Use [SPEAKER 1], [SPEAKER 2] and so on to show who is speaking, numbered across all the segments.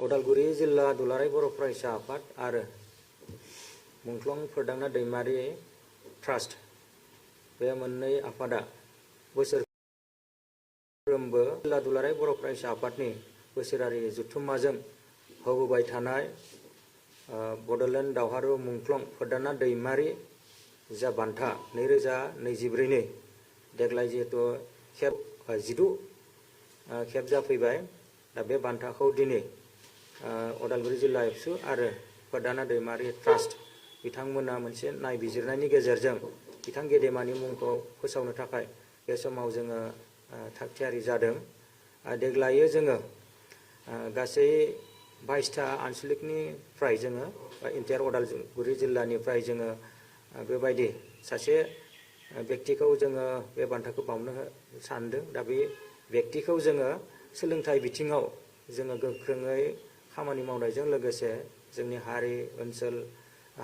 [SPEAKER 1] उदालगुरि जिल्ला दुलाराय बर' फरायसा आफाद आरो मुंख्लं फोरदांना दैमारि ट्रास्ट बे मोननै आफादा बोसोरफ्रोमबो जिल्ला दुलाराय बर' फरायसा आफादनि बोसोरारि जथुम्माजों होबोबाय थानाय बड'लेण्ड दावहारु मुंख्लं फोरदांना दैमारि जा बान्था 2024 नि देग्लाय जिहेतु खेब 12 खेब जाफैबाय दा बे बान्थाखौ दिनै उदालगुरि जिल्ला ABSU आरो फोरदांना दैमारि ट्रास्ट बिथांमोना मोनसे नायबिजिरनायनि गेजेरजों बिथां गेदेमानि मुंखौ फोसावनो थाखाय बे समाव जोङो थागथियारि जादों। देग्लायो जोङो गासै 22टा आनसलिकनिफ्राय जोङो इन्टार उदालगुरि जिल्लानिफ्राय जोङो बेबायदि सासे व्यक्तिखौ जोङो बे बान्थाखौ बावनो सानदों। दा बे व्यक्तिखौ जोङो सोलोंथाइ बिथिङाव जोङो गोख्रोङै खामानि मावनायजों लोगोसे जोंनि हारि ओनसोल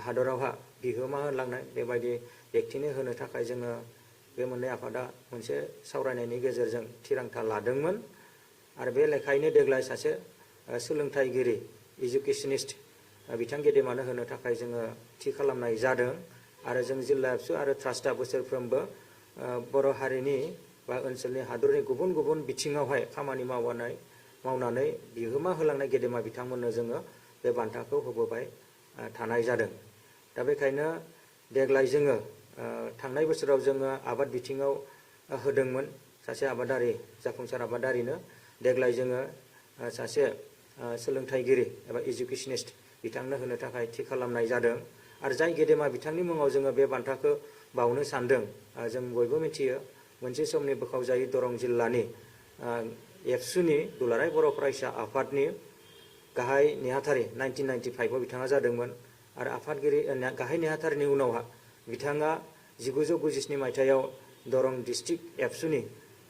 [SPEAKER 1] हादरावहा बिहोमा होलांनाय बेबायदि व्यक्तिनो होनो थाखाय जोङो बे मोननै आफादा मोनसे सावरायनायनि गेजेरजों थिरांथा लादोंमोन आरो बे लेखायैनो देग्लाय सासे सोलोंथाइगिरि इडुकेसनिस्ट बिथां गेदेमानो होनो थाखाय जोङो थि खालामनाय जादों आरो जों जिल्ला ABSU आरो ट्रास्टआ बोसोरफ्रोमबो बर' हारिनि बा ओनसोलनि हादरनि गुबुन गुबुन बिथिङावहाय खामानि मावनानै बिहोमा होलांनाय गेदेमा बिथांमोननो जोङो बे बान्थाखौ होबोबाय थानाय जादों। दा बेखायनो देग्लाय जोङो थांनाय बोसोराव जोङो आबाद बिथिङाव होदोंमोन सासे आबादारि जाफुंसार आबादारिनो। देग्लाय जोङो सासे सोलोंथाइगिरि एबा इडुकेसनिस्ट बिथांनो होनो थाखाय थि खालामनाय जादों आरो जाय गेदेमा बिथांनि मुङाव जोङो बे बान्थाखौ बावनो सानदों जों बयबो मिथियो मोनसे समनि बोखावजायै दरं जिल्लानि ABSUनि दुलाराय बर' फरायसा आफादनि गाहाय नेहाथारि 1995 आव बिथाङा जादोंमोन आरो आफादगिरि गाहाय नेहाथारिनि उनावहा बिथाङा 1997 मायथाइयाव दरं डिस्ट्रिक्ट ABSUनि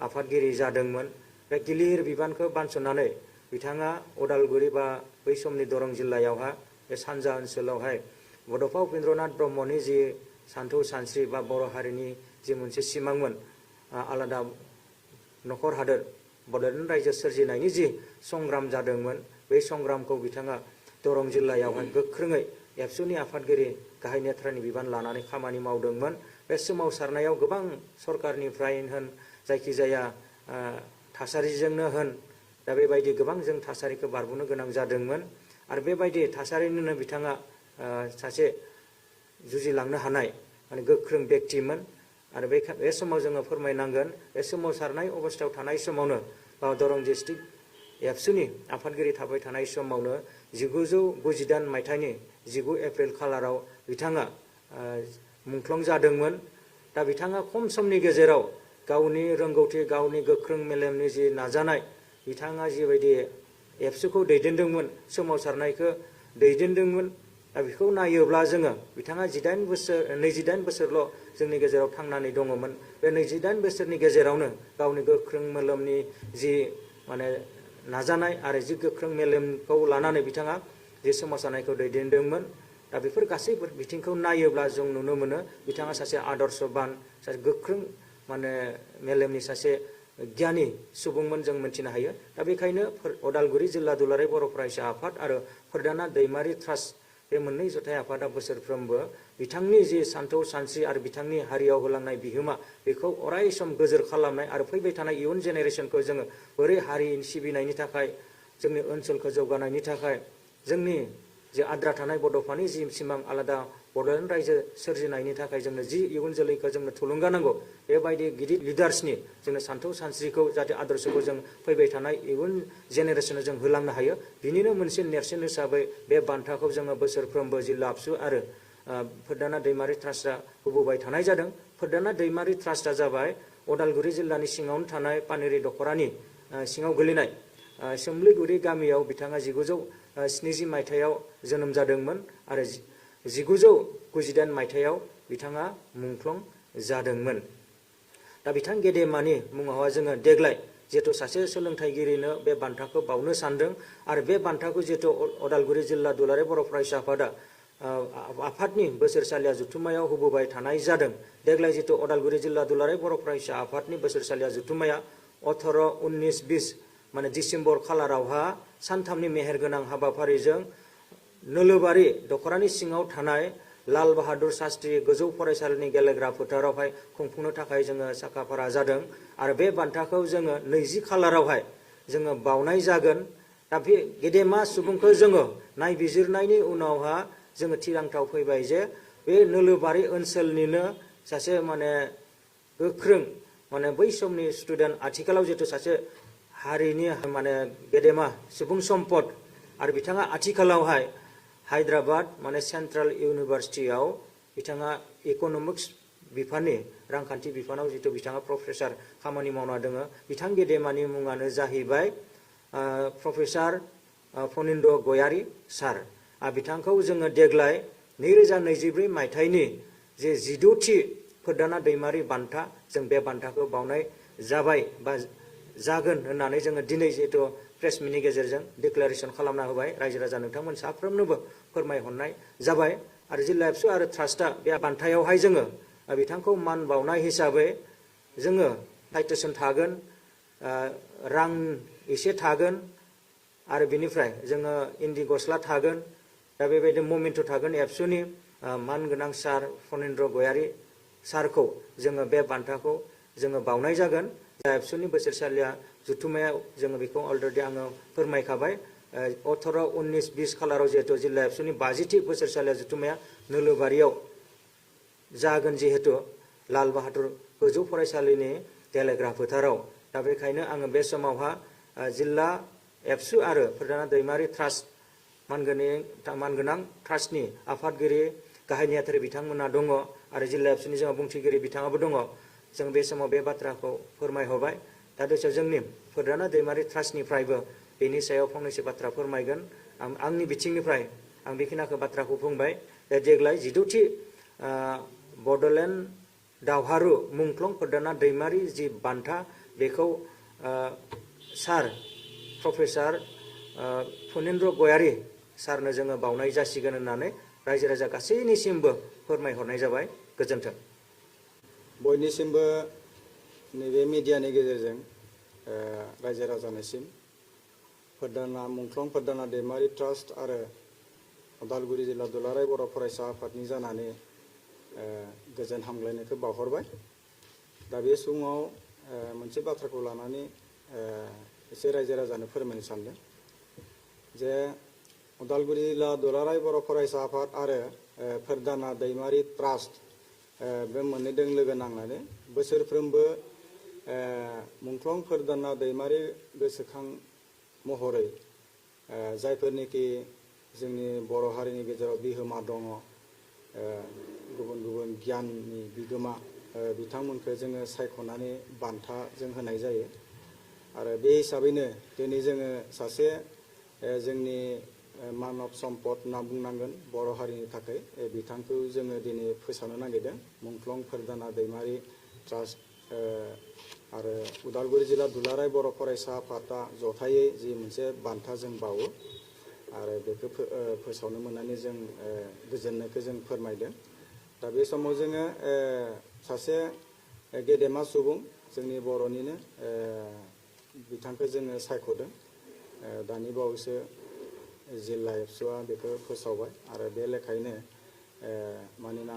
[SPEAKER 1] आफादगिरि जादोंमोन। बे गिलिर बिबानखौ बानस'नानै बिथाङा उदालगुरि बा बै समनि दरं जिल्लायावहा बे सानजा ओनसोलावहाय बड'फा उपेन्द्रनाथ ब्रह्मनि जि सानथौ सानस्रि बा बर' हारिनि जि मोनसे सिमांमोन आलादा नखर हादोर बड'लेण्ड रायजो सोरजिनायनि जि संग्राम जादोंमोन बै संग्रामखौ बिथाङा दरं जिल्लायावहाय गोख्रोङै ABSUनि आफादगिरि गाहाय नेथ्रानि बिबान लानानै खामानि मावदोंमोन। बे सोमावसारनायाव गोबां सरकारनिफ्राय होन जायखिजाया थासारिजोंनो होन दा बेबायदि गोबां जों थासारिखौ बारबोनो गोनां जादोंमोन आरो बेबायदि थासारिनिनो बिथाङा सासे जुजिलांनो हानाय माने गोख्रों व्यक्तिमोन आरो बे समाव जोङो फोरमायनांगोन बे सोमावसारनाय अबस्थायाव थानाय समावनो दरं डिस्ट्रिक्ट ABSUनि आफादगिरि थाबाय थानाय समावनो 1998 मायथाइनि 19 एप्रिल खालाराव बिथाङा मुंख्लं जादोंमोन। दा बिथाङा खम समनि गेजेराव गावनि रोंगौथि गावनि गोख्रों मेलेमनि जि नाजानाय बिथाङा जिबायदि ABSUखौ दैदेनदोंमोन सोमावसारनायखौ दैदेनदोंमोन दा बेखौ नायोब्ला जोङो बिथाङा 28 बोसोरल' जोंनि गेजेराव थांनानै दङमोन। बे 28 बोसोरनि गेजेरावनो गावनि गोख्रों मेलेमनि जि माने नाजानाय आरो जि गोख्रों मेलेमखौ लानानै बिथाङा जि सोमावसारनायखौ दैदेनदोंमोन दा बेफोर गासै बिथिंखौ नायोब्ला जों नुनो मोनो बिथाङा सासे आदर्शबान सासे गोख्रों माने मेलेमनि सासे गियानि सुबुंमोन जों मिथिनो हायो। दा बेखायनो उदालगुरि जिल्ला दुलाराय बर' फरायसा आफाद आरो फोरदांना दैमारि ट्रास्ट बे मोननै जथाय आफादा बोसोरफ्रोमबो बिथांनि जि सानथौ सानस्रि आरो बिथांनि हारियाव होलांनाय बिहोमा बेखौ अराय सम गोजोर खालामनाय आरो फैबाय थानाय इयुन जेनेरेसनखौ जोङो बोरै हारि सिबिनायनि थाखाय जोंनि ओनसोलखौ जौगानायनि थाखाय जोंनि जे आद्रा थानाय बड'फानि जि सिमां आलादा बड'लेण्ड रायजो सोरजिनायनि थाखाय जोंनो जि इयुन जोलैखौ जोंनो थुलुंगा नांगौ बेबायदि गिदिर लिडार्सनि जोंनो सानथौ सानस्रिखौ जाहाथे आदर्शखौ जों फैबाय थानाय इयुन जेनेरेसननो जों होलांनो हायो बिनिनो मोनसे नेरसोन हिसाबै बे बान्थाखौ जोङो बोसोरफ्रोमबो जिल्ला ABSU आरो फोरदांना दैमारि ट्रास्टआ होबोबाय थानाय जादों। फोरदांना दैमारि ट्रास्टआ जाबाय उदालगुरि जिल्लानि सिङावनो थानाय पानेरि दख'रानि सिङाव गोलैनाय सोमलिगुरि गामियाव बिथाङा 1970 मायथाइयाव जोनोम जादोंमोन आरो 1998 मायथाइयाव बिथाङा मुंख्लं जादोंमोन। दा बिथां गेदेमानि मुङावहाय जोङो देग्लाय जिहेतु सासे सोलोंथाइगिरिनो बे बान्थाखौ बावनो सानदों आरो बे बान्थाखौ जिहेतु उदालगुरि जिल्ला दुलाराय बर' फरायसा आफादा आफादनि बोसोरसालिया जथुम्मायाव होबोबाय थानाय जादों। देग्लाय जिहेतु उदालगुरि जिल्ला दुलाराय बर' फरायसा आफादनि बोसोरसालिया जथुम्माया 18, 19, 20 माने डिसेम्बर खालारावहा सानथामनि मेहेरगोनां हाबाफारिजों नोलोबारि दखरानि सिङाव थानाय लाल बाहादुर शास्त्री गोजौ फरायसालिनि गेलेग्रा फोथारावहाय खुंफुंनो थाखाय जोङो साखाफारा जादों आरो बे बान्थाखौ जोङो 20 खालारावहाय जोङो बावनाय जागोन। दा बे गेदेमा सुबुंखौ जोङो नायबिजिरनायनि उनावहा जोङो थिरांथाव फैबाय जे बे नोलोबारि ओनसोलनिनो सासे माने गोख्रों माने बै समनि स्टुडेन्ट आथिखालाव जितु सासे हारिनि माने गेदेमा सुबुं सम्पद आरो बिथाङा आथिखालावहाय हायद्राबाद माने सेन्ट्रेल इउनिभार्सिटियाव बिथाङा इक'नमिक्स बिफाननि रांखान्थि बिफानाव जितु बिथाङा प्रफेसार खामानि मावना दङ बिथां गेदेमानि मुङानो जाहैबाय प्रफेसार फनिन्द्र गयारी सार। बिथांखौ जोङो देग्लाय 2024 मायथाइनि जे 16थि फोरदाना दैमारि बान्था जों बे बान्थाखौ बावनाय जाबाय बा जागोन होननानै जोङो दिनै जिहेतु प्रेस मिटनि गेजेरजों डिक्लेरेसन खालामना होबाय रायजो राजा नोंथांमोन साफ्रोमनोबो फोरमायहरनाय जाबाय आरो जिल्ला एबसु आरो ट्रास्टआ बे बान्थायावहाय जोङो बिथांखौ मान बावनाय हिसाबै जोङो साइटेसन थागोन, रां एसे थागोन आरो बिनिफ्राय जोङो इन्दि गस्ला थागोन। दा बेबायदि ममेन्ट' थागोन एबसुनि मानगोनां सार फनिन्द्र गयारी सारखौ जोङो बे बान्थाखौ जोङो बावनाय जागोन। एबसुनि बोसोरसालिया जुथुमायाव जोङो बेखौ अलरेडि आङो फोरमायखाबाय 18, 19, 20 खालाराव जिहेतु जिल्ला एबसुनि 50थि बोसोरसालिया जुथुमाया नोलोबारियाव जागोन जिहेतु लाल बाहादुर गोजौ फरायसालिनि गेलेग्रा फोथाराव। दा बेखायनो आङो बे समावहा जिल्ला एबसु आरो फोरदाना दैमारि ट्रास्ट मानगोनां ट्रास्टनि आफादगिरि गाहाय नेहाथारि बिथांमोना दङ आरो जिल्ला एबसुनि जोंहा बुंथिगिरि बिथाङाबो दङ। जों बे समाव बे बाथ्राखौ फोरमायहरबाय। दा दसे जोंनि फोरदाना दैमारि ट्रास्टनिफ्रायबो बेनि सायाव फंनैसो बाथ्रा फोरमायगोन। आंनि बिथिंनिफ्राय आं बेखिनिखौ बाथ्राखौ बुंबाय। देग्लाय 16थि बड'लेण्ड दावहारु मुंख्लं फोरदाना दैमारि जि बान्था बेखौ सार प्रफेसार फनिन्द्र गयारी सारनो जोङो बावनाय जासिगोन होननानै रायजो राजा गासैनिसिमबो फोरमायहरनाय जाबाय। गोजोन्थों।
[SPEAKER 2] बयनिसिमबो नैबे मिडियानि गेजेरजों रायजो राजानिसिम मुंख्लं फोरदाना दैमारि ट्रास्ट आरो उदालगुरि जिल्ला दुलाराय बर' फरायसा आफादनि जानानै गोजोन हामग्लायनायखौ बावहरबाय। दा बे समाव मोनसे बाथ्राखौ लानानै एसे रायजो राजानो फोरमायनो सानदों जे उदालगुरि जिल्ला दुलाराय बर' फरायसा आफाद आरो फोरदाना दैमारि ट्रास्ट बे मोननैजों लोगो नांनानै बोसोरफ्रोमबो मुंख्लं फोरदाना दैमारि गोसोखां महरै जायफोरनिखि जोंनि बर' हारिनि गेजेराव बिहोमा दङ, गुबुन गुबुन गियाननि बिगोमा बिथांमोनखौ जोङो सायख'नानै बान्था जों होनाय जायो। आरो बे हिसाबैनो दिनै जोङो सासे जोंनि मानब सम्पद होनना बुंनांगोन बर' हारिनि थाखाय बिथांखौ जोङो दिनै फोसावनो नागिरदों। मुंख्लं फोरदाना दैमारि ट्रास्ट आरो उदालगुरि जिल्ला दुलाराय बर' फरायसा आफादा जथायै जि मोनसे बान्था जों बावो आरो बेखौ फोसावनो मोननानै जों गोजोननायखौ जों फोरमायदों। दा बे समाव जोङो सासे गेदेमा सुबुं जोंनि बर'निनो बिथांखौ जोङो सायख'दों। दानि बावैसो जिल्ला एबसुआ बेखौ फोसावबाय आरो बे लेखायैनो मानोना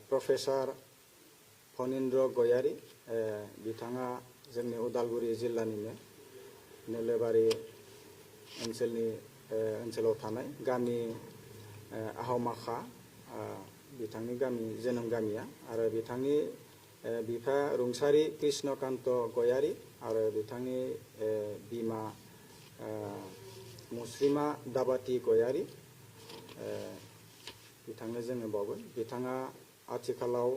[SPEAKER 2] प्रफेसार फनिन्द्र गयारी बिथाङा जोंनि उदालगुरि जिल्लानिनो नोलोबारि ओनसोलाव थानाय गामि आहमाखा बिथांनि गामि जोनोम गामिया आरो बिथांनि बिफा रुंसारि कृष्णकान्त गयारी आरो बिथांनि बिमा मुस्रिमा दाबाति गयारी बिथांनो जोङो बावगोन। बिथाङा आथिखालाव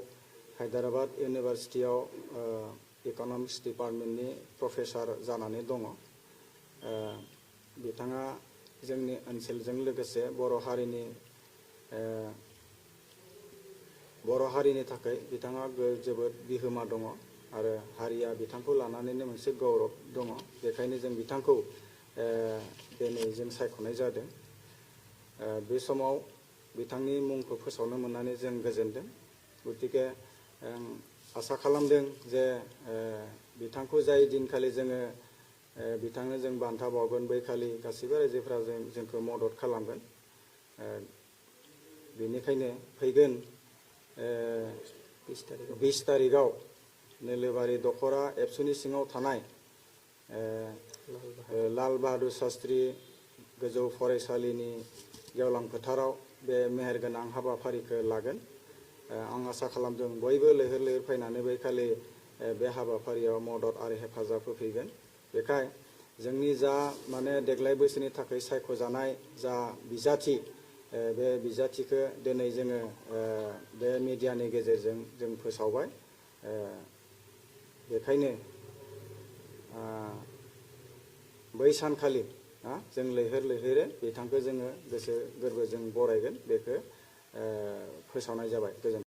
[SPEAKER 2] हायद्राबाद इउनिभार्सिटियाव इक'नमिक्स डिपार्टमेन्टनि प्रफेसार जानानै दङ। बिथाङा जोंनि ओनसोलजों लोगोसे बर' हारिनि थाखाय बिथाङा जोबोद बिहोमा दङ आरो हारिया बिथांखौ लानानैनो मोनसे गौरब दङ। बेखायनो जों बिथांखौ दिनै जों सायख'नाय जादों। बे समाव बिथांनि मुंखौ फोसावनो मोननानै जों गोजोनदों। गतिके आसा खालामदों जे बिथांखौ जाय दिनखालि जोङो बिथांनो जों बान्था बावगोन बै खालि गासैबो रायजोफ्रा जोंखौ मदद खालामगोन बेनिखायनो फैगोन 20 तारिखआव नोलोबारि दखरा एबसुनि सिङाव थानाय लाल बाहादुर शास्त्री गोजौ फरायसालिनि गेवलां फोथाराव बे मेहेरगोनां हाबाफारिखौ लागोन आं आसा खालामदों बयबो लैहोर लैहोर फैनानै बै खालि बे हाबाफारियाव मदद आरो हेफाजाब होफैगोन बेखाय जोंनि जा माने देग्लाय बोसोरनि थाखाय सायख'जानाय जा बिजाथि बे बिजाथिखौ दिनै जोङो बे मिडियानि गेजेरजों जों फोसावबाय बेखायनो बै सानखालि जों लैहोर लैहोरै बिथांखौ जोङो गोसो गोरबोजों बरायगोन बेखौ फोसावनाय जाबाय। गोजोन्थों।